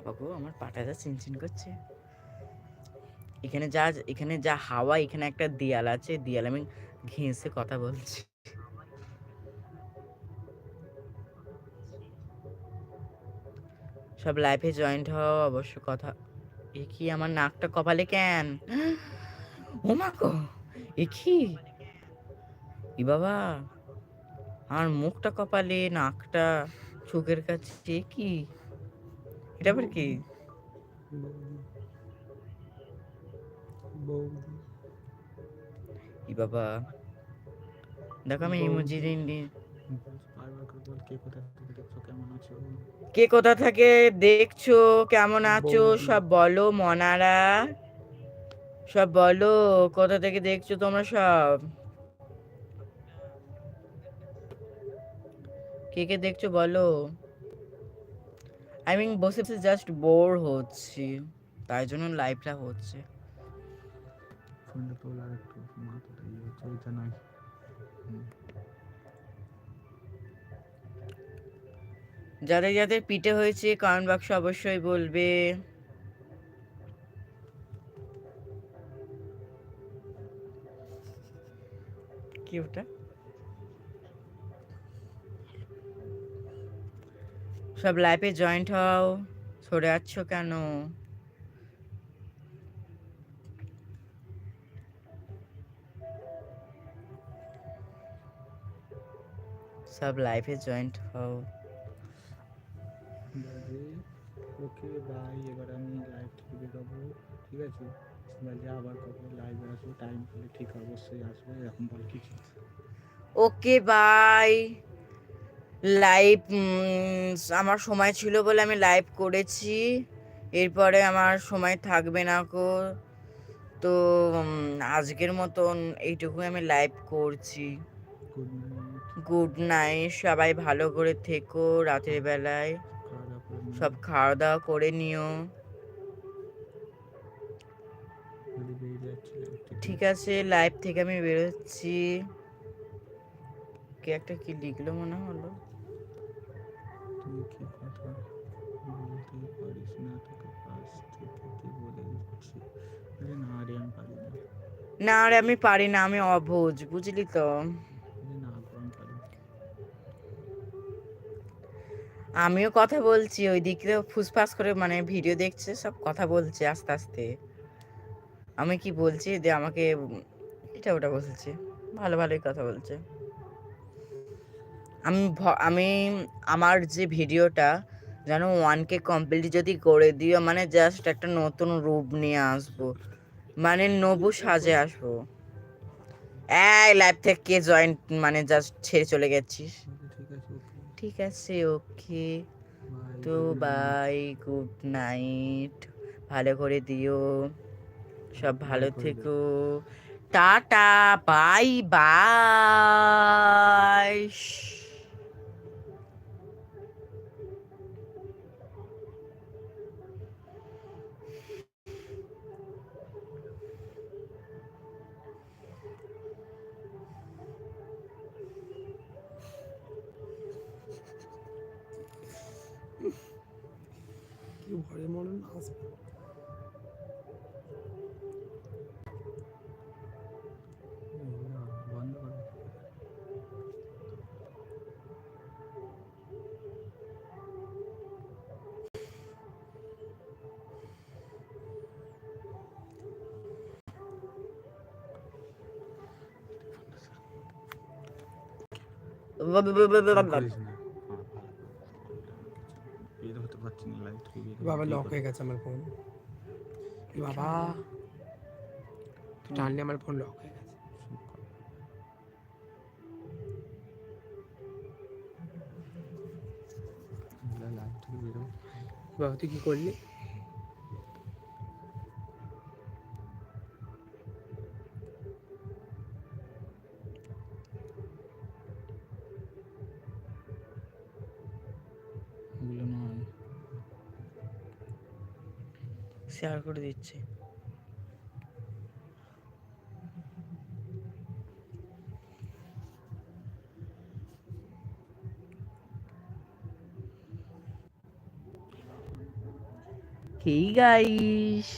বাবা গো, আমার পাটা যা চিনচিন করছে। এখানে যা হাওয়া, এখানে একটা দেয়াল আছে, দেয়াল আমি ঘেঁষে কথা বলছি। সব লাইফে জয়েন্ট হওয়া অবশ্য কথা। এ কি আমার নাকটা কপালে কেন? ও মা গো, এ কি? ই বাবা, আমার মুখটা কপালে, নাকটা চোখের কাছে, এ কি? এটা আবার কি? ই বাবা, দেখো আমি ইমোজি কে কোথা থেকে দেখছো, কেমন আছো সব বলো মনারা, সব বলো কোথা থেকে দেখছো তোমরা সব, কে কে দেখছো বলো। আমি বসে বসে জাস্ট বোর হচ্ছি, তাই জন্য লাইভটা হচ্ছে। যাদের যাদের পিঠে হয়েছে কমেন্ট বাক্সে অবশ্যই বলবে। কি ওটা? সব লাইভে জয়েন্ট হও, সরে যাচ্ছ কেন? সব লাইভে জয়েন্ট হও। ওকে বাই, এবার আমি লাইভ থেকে বেরোবো, ঠিক আছে? বাজে আবার কবে লাইভে আসবো, টাইম পেলে ঠিক অবশ্যই আসবো। এখন বল কিছু। Okay bye. লাইভ আমার সময় ছিল বলে আমি লাইভ করেছি, এরপরে আমার সময় থাকবে না কো। তো আজকের মতন এইটুকুই আমি লাইভ করছি। Good night. গুড নাইট, সবাই ভালো করে থেকো রাতের বেলায়, সব খাওয়া দাওয়া করে নিও। ঠিক আছে, লাইভ থেকে আমি বেরোচ্ছি। কে একটা কি লিখলো মনে হলো। তুই কি কথা বলতেই পারিস না, তোকে পাশ থেকে কি বলে দিচ্ছি? না রে, আমি পারি না। না রে, আমি পারি না, আমি অবুঝ, বুঝলি তো। না গো, আমি পারি না। আমিও কথা বলছি, ওই দিক থেকে ফুসফাস করে মানে ভিডিও দেখছে, সব কথা বলছে আস্তে আস্তে। আমি কি বলছি যে আমাকে এটা ওটা বলছে, ভালো ভালোই কথা বলছে। আমি আমার যে ভিডিওটা যেন 1K কমপ্লিট যদি করে দিও, মানে জাস্ট একটা নতুন রূপ নিয়ে আসবো, মানে নবু সাজে আসবো। এই লাইভ থেকে কে জয়েন্ট মানে জাস্ট ছেড়ে চলে গেছিস? ঠিক আছে ওকে, তো বাই, গুড নাইট, ভালো করে দিও, সব ভালো থেকো, টাটা, বাই বাই। কি ভরে মরণ আসবে। বন্ধ করো। বের হতে পারছি না লাইভ থেকে। বাবা লক হয়ে গেছে আমার ফোন। বাবা টানলে আমার ফোন লক হয়ে গেছে। লাইভ থেকে বেরো। বাবা তুই কি করলি? শেয়ার করে দিচ্ছি। Hey guys